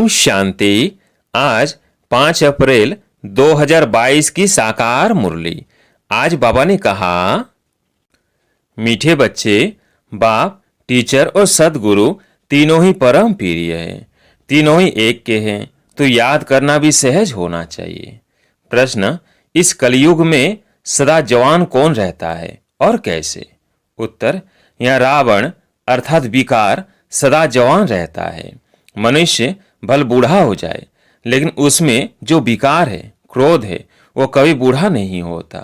ओम शांति। आज 5 अप्रैल 2022 की साकार मुरली। आज बाबा ने कहा, मीठे बच्चे, बाप, टीचर और सदगुरु तीनों ही परम प्रिय हैं। तीनों ही एक के हैं, तो याद करना भी सहज होना चाहिए। प्रश्न, इस कलयुग में सदा जवान कौन रहता है और कैसे? उत्तर, यह रावण अर्थात विकार सदा जवान रहता है। मनुष्य भल बूढ़ा हो जाए, लेकिन उसमें जो विकार है, क्रोध है, वो कभी बूढ़ा नहीं होता।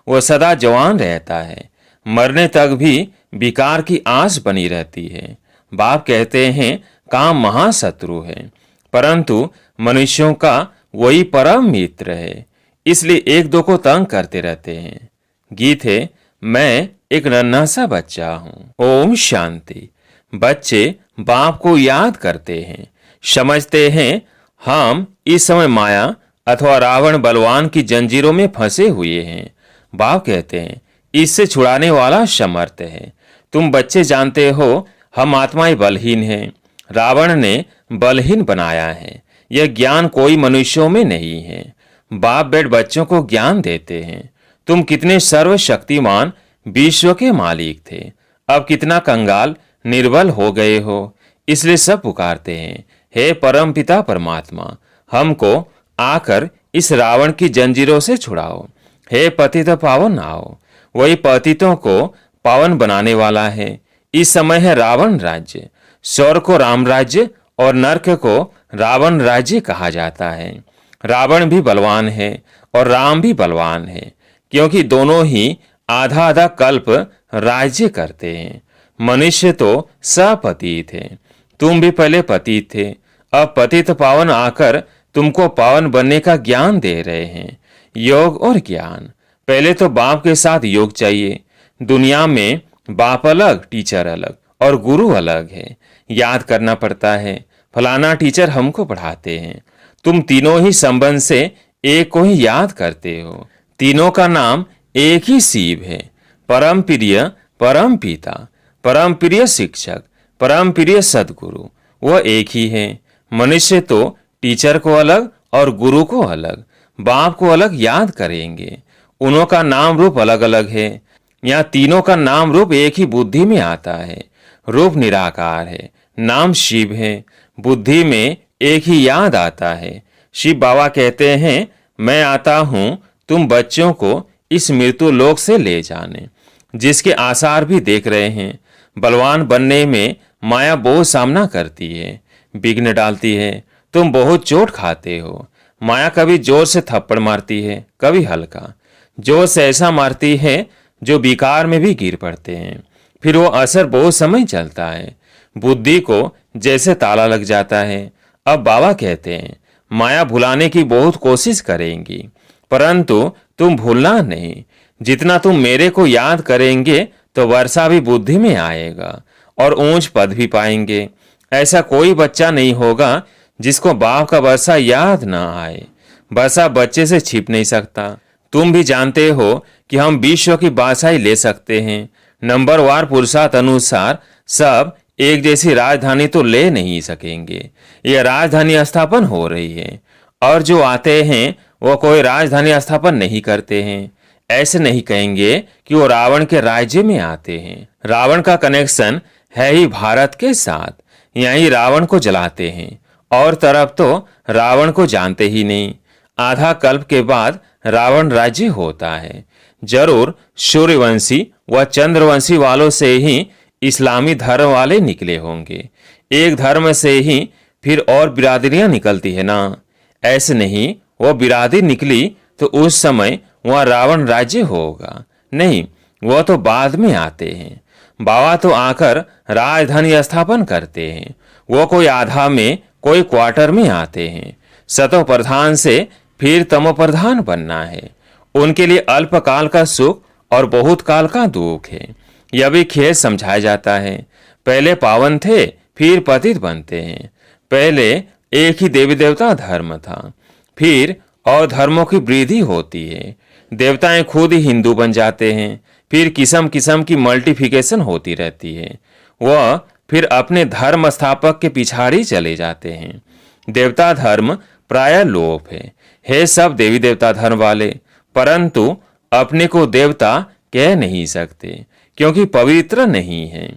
वो सदा जवान रहता है। मरने तक भी विकार की आस बनी रहती है। बाप कहते हैं काम महाशत्रु है, परंतु मनुष्यों का वही परम मित्र है, इसलिए एक दो को तंग करते रहते हैं। गीत है, मैं एक नन्हा सा बच्चा हूँ। ओम शांति। बच्चे बाप को याद करते हैं, समझते हैं हम इस समय माया अथवा रावण बलवान की जंजीरों में फंसे हुए हैं। बाप कहते हैं इससे छुड़ाने वाला समर्थ है। तुम बच्चे जानते हो हम आत्माएं बलहीन हैं, रावण ने बलहीन बनाया है। यह ज्ञान कोई मनुष्यों में नहीं है। बाप बेट बच्चों को ज्ञान देते हैं। तुम कितने सर्वशक्तिमान विश्व के मालिक थे, अब कितना कंगाल निर्बल हो गए हो। इसलिए सब पुकारते हैं, हे परम पिता परमात्मा, हमको आकर इस रावण की जंजीरों से छुड़ाओ। हे पतित पावन आओ। वही पतितों को पावन बनाने वाला है। इस समय है रावण राज्य। स्वर्ग को राम राज्य और नरक को रावण राज्य कहा जाता है। रावण भी बलवान है और राम भी बलवान है, क्योंकि दोनों ही आधा आधा कल्प राज्य करते हैं। मनुष्य तो सपतित थे, तुम भी पहले पतित थे। अब पतित पावन आकर तुमको पावन बनने का ज्ञान दे रहे हैं। योग और ज्ञान। पहले तो बाप के साथ योग चाहिए। दुनिया में बाप अलग, टीचर अलग और गुरु अलग है। याद करना पड़ता है, फलाना टीचर हमको पढ़ाते हैं। तुम तीनों ही संबंध से एक को ही याद करते हो। तीनों का नाम एक ही शिव है। परम प्रिय परम पिता, परम प्रिय शिक्षक, परम प्रिय सदगुरु, वह एक ही है। मनुष्य तो टीचर को अलग और गुरु को अलग, बाप को अलग याद करेंगे। उनों का नाम रूप अलग अलग है। यहाँ तीनों का नाम रूप एक ही बुद्धि में आता है। रूप निराकार है, नाम शिव है, बुद्धि में एक ही याद आता है। शिव बाबा कहते हैं, मैं आता हूँ तुम बच्चों को इस मृत्यु लोक से ले जाने, जिसके आसार भी देख रहे हैं। बलवान बनने में माया बहुत सामना करती है, विघ्न डालती है। तुम बहुत चोट खाते हो। माया कभी जोर से थप्पड़ मारती है, कभी हल्का। जोर से ऐसा मारती है जो विकार में भी गिर पड़ते हैं। फिर वो असर बहुत समय चलता है। बुद्धि को जैसे ताला लग जाता है। अब बाबा कहते हैं माया भुलाने की बहुत कोशिश करेंगी, परंतु तुम भूलना नहीं। जितना तुम मेरे को याद करेंगे तो वर्षा भी बुद्धि में आएगा और ऊंच पद भी पाएंगे। ऐसा कोई बच्चा नहीं होगा जिसको बाप का वर्षा याद ना आए। वर्षा बच्चे से छिप नहीं सकता। तुम भी जानते हो कि हम विश्व की बादशाही ले सकते हैं। नंबरवार पुरुषार्थ अनुसार सब एक जैसी राजधानी तो ले नहीं सकेंगे। यह राजधानी स्थापन हो रही है, और जो आते हैं वो कोई राजधानी स्थापन नहीं करते हैं। ऐसे नहीं कहेंगे कि वो रावण के राज्य में आते हैं। रावण का कनेक्शन है ही भारत के साथ। यहीं रावण को जलाते हैं, और तरफ तो रावण को जानते ही नहीं। आधा कल्प के बाद रावण राज्य होता है। जरूर सूर्यवंशी व चंद्रवंशी वालों से ही इस्लामी धर्म वाले निकले होंगे। एक धर्म से ही फिर और बिरादरियां निकलती है ना। ऐसे नहीं, वो बिरादरी निकली तो उस समय वह रावण राज्य होगा। नहीं, वह तो बाद में आते हैं। बाबा तो आकर राजधानी स्थापन करते हैं। वो कोई आधा में, कोई क्वार्टर में आते हैं। सतो प्रधान से फिर तमो प्रधान बनना है। उनके लिए अल्पकाल का सुख और बहुत काल का दुख है। यह भी खेल समझाया जाता है। पहले पावन थे, फिर पतित बनते हैं। पहले एक ही देवी देवता धर्म था, फिर और धर्मों की वृद्धि होती है। देवताएं खुद ही हिंदू बन जाते हैं, फिर किस्म किस्म की मल्टीफिकेशन होती रहती है। वह फिर अपने धर्म स्थापक के पिछाड़ी चले जाते हैं। देवता धर्म प्राय लोप है। हे सब देवी देवता धर्म वाले, परंतु अपने को देवता कह नहीं सकते, क्योंकि पवित्र नहीं है।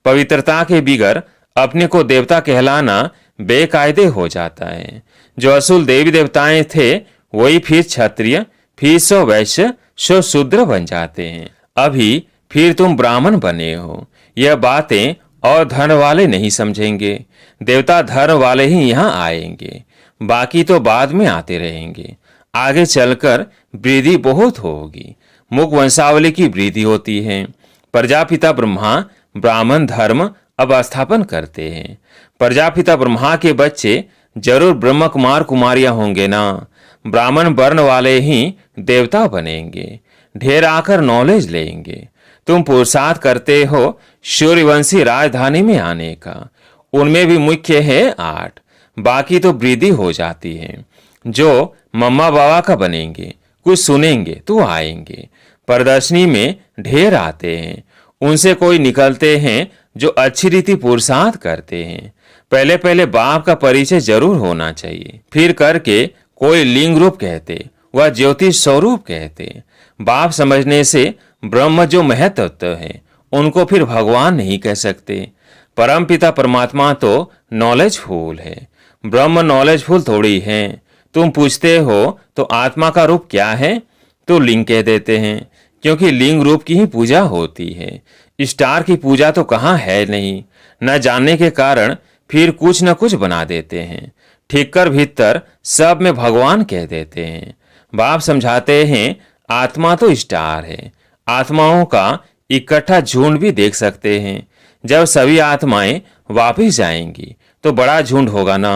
पवित्रता के बिगर अपने को देवता कहलाना बेकायदे हो जाता है। जो असुल देवी देवताएं थे वही फिर क्षत्रिय, फिर सो वैश्य, सो शूद्र बन जाते हैं। अभी फिर तुम ब्राह्मण बने हो। यह बातें और धर्म वाले नहीं समझेंगे। देवता धर्म वाले ही यहाँ आएंगे, बाकी तो बाद में आते रहेंगे। आगे चलकर वृद्धि बहुत होगी। मुख वंशावली की वृद्धि होती है। प्रजापिता ब्रह्मा ब्राह्मण धर्म अब स्थापन करते हैं। प्रजापिता ब्रह्मा के बच्चे जरूर ब्रह्म कुमार कुमारियां होंगे ना। ब्राह्मण वर्ण वाले ही देवता बनेंगे। ढेर आकर नॉलेज लेंगे। तुम पुरुषार्थ करते हो सूर्यवंशी राजधानी में आने का। उनमें भी मुख्य है 8, बाकी तो वृद्धि हो जाती है। जो मम्मा बाबा का बनेंगे, कुछ सुनेंगे तो आएंगे। प्रदर्शनी में ढेर आते हैं। उनसे कोई निकलते हैं जो अच्छी रीति पुरुषार्थ करते हैं। पहले पहले बाप का परिचय जरूर होना चाहिए, फिर करके कोई लिंग रूप कहते व ज्योतिष स्वरूप कहते। बाप समझने से ब्रह्म जो महत्व है उनको फिर भगवान नहीं कह सकते। परम पिता परमात्मा तो नॉलेजफुल है, ब्रह्म नॉलेजफुल थोड़ी है। तुम पूछते हो तो आत्मा का रूप क्या है, तो लिंग कह देते हैं, क्योंकि लिंग रूप की ही पूजा होती है। स्टार की पूजा तो कहाँ है नहीं। न जानने के कारण फिर कुछ न कुछ बना देते हैं। ठीक कर भीतर सब में भगवान कह देते हैं। बाप समझाते हैं आत्मा तो स्टार है। आत्माओं का इकट्ठा झुंड भी देख सकते हैं। जब सभी आत्माएं वापिस जाएंगी तो बड़ा झुंड होगा ना।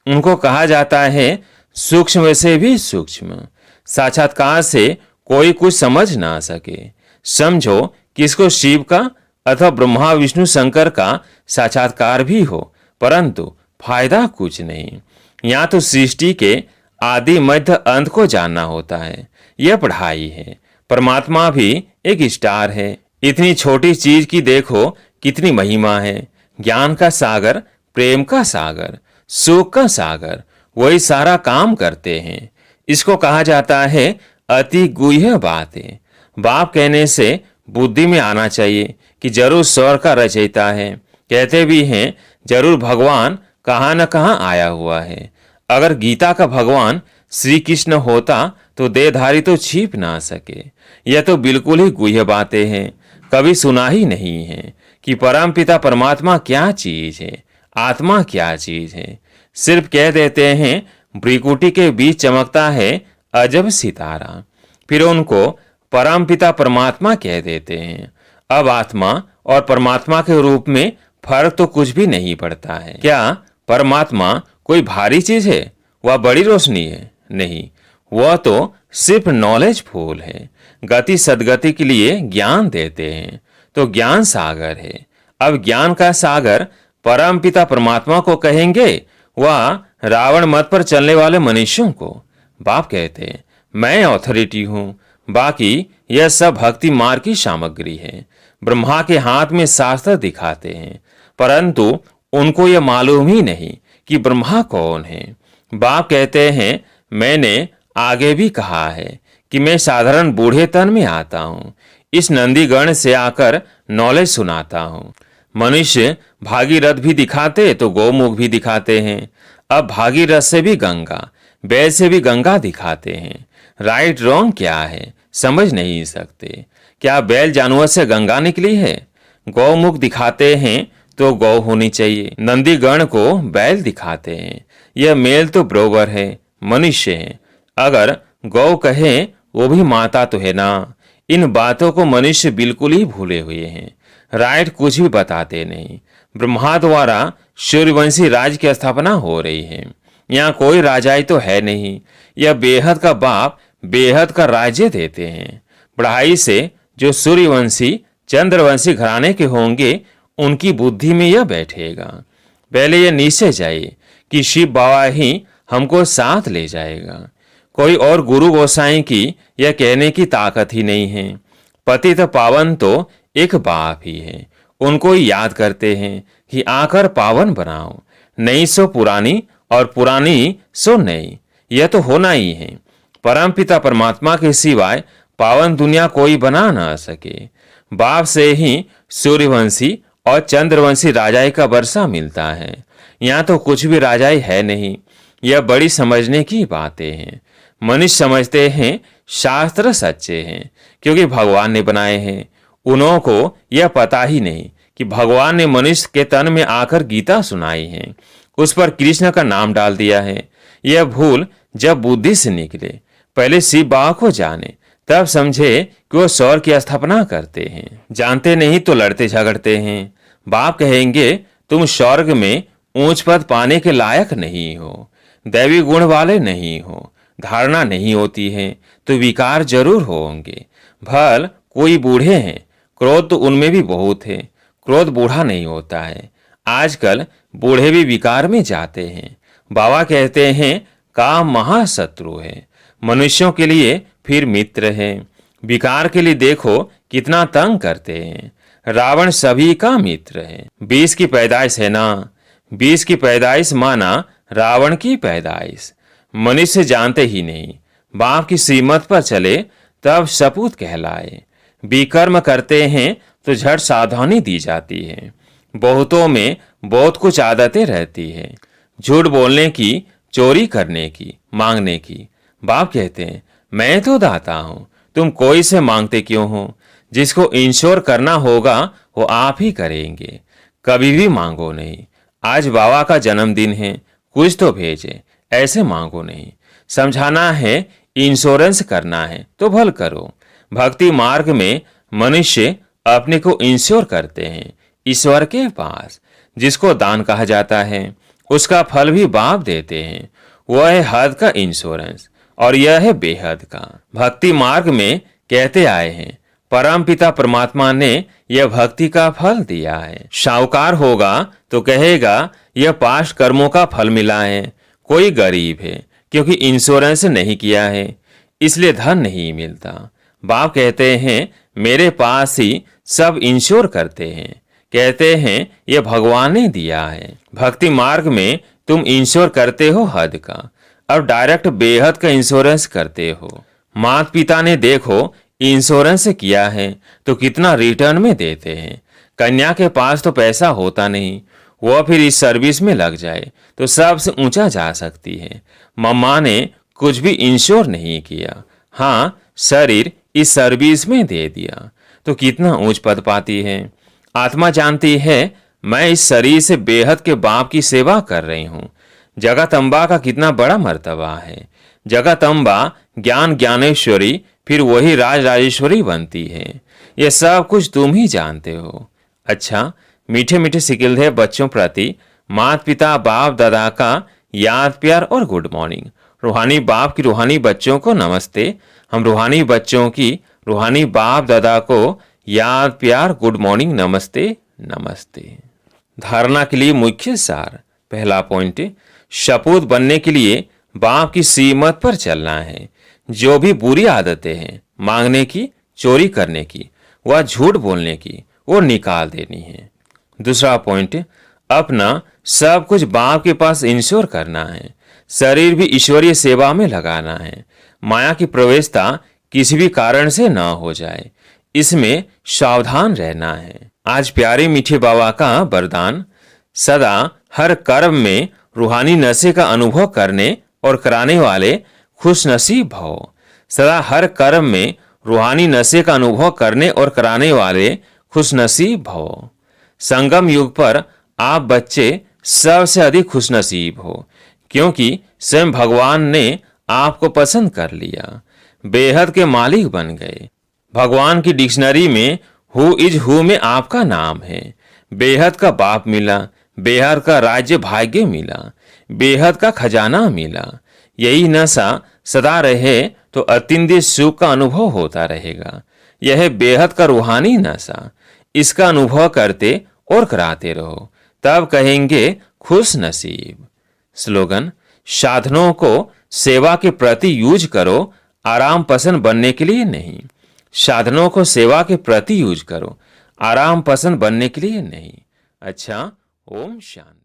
उनको कहा जाता है सूक्ष्म से भी सूक्ष्म। साक्षात्कार से कोई कुछ समझ ना सके। समझो किसको शिव का अथवा ब्रह्मा विष्णु शंकर का साक्षात्कार भी हो, परंतु फायदा कुछ नहीं। यहाँ तो सृष्टि के आदि मध्य अंत को जानना होता है। यह पढ़ाई है। परमात्मा भी एक स्टार है। इतनी छोटी चीज की देखो कितनी महिमा है। ज्ञान का सागर, प्रेम का सागर, सुख का सागर, वही सारा काम करते हैं। इसको कहा जाता है अति गुह्य बातें। बाप कहने से बुद्धि में आना चाहिए कि जरूर स्वर का रचयिता है। कहते भी हैं जरूर भगवान कहाँ न कहाँ आया हुआ है। अगर गीता का भगवान श्री कृष्ण होता तो देहधारी तो छिप ना सके। यह तो बिल्कुल ही गुह्य बातें हैं। कभी सुना ही नहीं है कि परम पिता परमात्मा क्या चीज है, आत्मा क्या चीज है। सिर्फ कह देते हैं भ्रिकुटी के बीच चमकता है अजब सितारा, फिर उनको परम पिता परमात्मा कह देते हैं। अब आत्मा और परमात्मा के रूप में फर्क तो कुछ भी नहीं पड़ता है। क्या परमात्मा कोई भारी चीज है? वह बड़ी रोशनी है? नहीं, वह तो सिर्फ नॉलेजफुल है। गति सदगति के लिए ज्ञान देते हैं, तो ज्ञान सागर है। अब ज्ञान का सागर परम पिता परमात्मा को कहेंगे, वह रावण मत पर चलने वाले मनुष्यों को? बाप कहते हैं मैं अथॉरिटी हूं, बाकी यह सब भक्ति मार्ग की सामग्री है। ब्रह्मा के हाथ में शास्त्र दिखाते हैं, परंतु उनको यह मालूम ही नहीं कि ब्रह्मा कौन है। बाप कहते हैं मैंने आगे भी कहा है कि मैं साधारण बूढ़े तन में आता हूँ। इस नंदीगण से आकर नॉलेज सुनाता हूँ। मनुष्य भागीरथ भी दिखाते तो गौमुख भी दिखाते हैं। अब भागीरथ से भी गंगा, बैल से भी गंगा दिखाते हैं। राइट रॉन्ग क्या है समझ नहीं सकते। क्या बैल जानवर से गंगा निकली है? गौमुख दिखाते हैं तो गौ होनी चाहिए। नंदीगण को बैल दिखाते हैं। यह मेल तो बरोबर है, मनुष्य है। अगर गौ कहे वो भी माता तो है ना। इन बातों को मनुष्य बिल्कुल ही भूले हुए हैं। राइट कुछ भी बताते नहीं। ब्रह्मा द्वारा सूर्यवंशी राज की स्थापना हो रही है। यहाँ कोई राजाई तो है नहीं। यह बेहद का बाप बेहद का राज्य देते हैं। पढ़ाई से जो सूर्यवंशी चंद्रवंशी घराने के होंगे उनकी बुद्धि में यह बैठेगा। पहले यह निश्चय चाहिए कि शिव बाबा ही हमको साथ ले जाएगा। कोई और गुरु गोसाई की यह कहने की ताकत ही नहीं है। पतित पावन तो एक बाप ही है। उनको ही याद करते हैं कि आकर पावन बनाओ। नहीं सो पुरानी और पुरानी सो नई, यह तो होना ही है। परमपिता परमात्मा के सिवाय पावन दुनिया कोई बना ना सके। बाप से ही सूर्यवंशी और चंद्रवंशी राजाई का वर्षा मिलता है। यहाँ तो कुछ भी राजाई है नहीं। यह बड़ी समझने की बातें हैं। मनुष्य समझते हैं शास्त्र सच्चे हैं क्योंकि भगवान ने बनाए हैं। उन्हों को यह पता ही नहीं कि भगवान ने मनुष्य के तन में आकर गीता सुनाई है, उस पर कृष्ण का नाम डाल दिया है। यह भूल जब बुद्धि से निकले, पहले शिव बाबा को जाने, तब समझे कि वो स्वर्ग की स्थापना करते हैं। जानते नहीं तो लड़ते झगड़ते हैं। बाप कहेंगे तुम स्वर्ग में ऊंच पद पाने के लायक नहीं हो, दैवी गुण वाले नहीं हो, धारणा नहीं होती है तो विकार जरूर होंगे। भल कोई बूढ़े हैं, क्रोध तो उनमें भी बहुत है, क्रोध बूढ़ा नहीं होता है। आजकल बूढ़े भी विकार में जाते हैं। बाबा कहते हैं काम महाशत्रु है, मनुष्यों के लिए फिर मित्र है। विकार के लिए देखो कितना तंग करते हैं। रावण सभी का मित्र है। 20 की पैदाइश है ना, 20 की पैदाइश माना रावण की पैदाइश। मनुष्य जानते ही नहीं, बाप की श्रीमत पर चले तब सपूत कहलाए। विकर्म करते हैं तो झट सावधानी दी जाती है। बहुतों में बहुत कुछ आदतें रहती है, झूठ बोलने की, चोरी करने की, मांगने की। बाप कहते हैं मैं तो दाता हूं, तुम कोई से मांगते क्यों हो? जिसको इंश्योर करना होगा वो आप ही करेंगे, कभी भी मांगो नहीं। आज बाबा का जन्मदिन है, कुछ तो भेजे, ऐसे मांगो नहीं। समझाना है, इंश्योरेंस करना है तो भल करो। भक्ति मार्ग में मनुष्य अपने को इंश्योर करते हैं ईश्वर के पास। जिसको दान कहा जाता है उसका फल भी बाप देते हैं। वह है हद का इंश्योरेंस और यह है बेहद का। भक्ति मार्ग में कहते आए हैं परम पिता परमात्मा ने यह भक्ति का फल दिया है। साहूकार होगा तो कहेगा यह पास्ट कर्मों का फल मिला है। कोई गरीब है क्योंकि इंश्योरेंस नहीं किया है, इसलिए धन नहीं मिलता। बाप कहते हैं मेरे पास ही सब इंश्योर करते हैं। कहते हैं यह भगवान ने दिया है। भक्ति मार्ग में तुम इंश्योर करते हो हद का, अब डायरेक्ट बेहद का इंश्योरेंस करते हो। माता पिता ने देखो इंश्योरेंस किया है तो कितना रिटर्न में देते हैं। कन्या के पास तो पैसा होता नहीं, वह फिर इस सर्विस में लग जाए तो सबसे ऊंचा जा सकती है। मम्मा ने कुछ भी इंश्योर नहीं किया, हाँ शरीर इस सर्विस में दे दिया तो कितना ऊंच पद पाती है। आत्मा जानती है मैं इस शरीर से बेहद के बाप की सेवा कर रही हूँ। जगतम्बा का कितना बड़ा मर्तबा है। जगतम्बा ज्ञान ज्ञानेश्वरी फिर वही राज राजेश्वरी बनती है। यह सब कुछ तुम ही जानते हो। अच्छा, मीठे मीठे सिकिलधे बच्चों प्रति माता पिता बाप दादा का याद प्यार और गुड मॉर्निंग। रूहानी बाप की रूहानी बच्चों को नमस्ते। हम रूहानी बच्चों की रूहानी बाप दादा को याद प्यार गुड मॉर्निंग नमस्ते नमस्ते। धारणा के लिए मुख्य सार। पहला पॉइंट, शपूत बनने के लिए बाप की सीमत पर चलना है। जो भी बुरी आदतें हैं, मांगने की, चोरी करने की, वह झूठ बोलने की, वो निकाल देनी है। दूसरा पॉइंट, अपना सब कुछ बाप के पास इंश्योर करना है। शरीर भी ईश्वरीय सेवा में लगाना है। माया की प्रवेशता किसी भी कारण से न हो जाए, इसमें सावधान रहना है। आज प्यारे मीठे बाबा का वरदान, सदा हर कर्म में रूहानी नशे का अनुभव करने और कराने वाले खुश नसीब भव। सदा हर कर्म में रूहानी नशे का अनुभव करने और कराने वाले खुश नसीब भव। संगम युग पर आप बच्चे सबसे अधिक खुश नसीब हो क्योंकि स्वयं भगवान ने आपको पसंद कर लिया, बेहद के मालिक बन गए। भगवान की डिक्शनरी में हु इज हु में आपका नाम है। बेहद का बाप मिला, बेहद का राज्य भाग्य मिला, बेहद का खजाना मिला। यही नशा सदा रहे तो अत्यंत सुख का अनुभव होता रहेगा। यह बेहद का रूहानी नशा, इसका अनुभव करते और कराते रहो, तब कहेंगे खुश नसीब। स्लोगन, साधनों को सेवा के प्रति यूज करो, आराम पसंद बनने के लिए नहीं। साधनों को सेवा के प्रति यूज करो, आराम पसंद बनने के लिए नहीं। अच्छा, ओम शांति।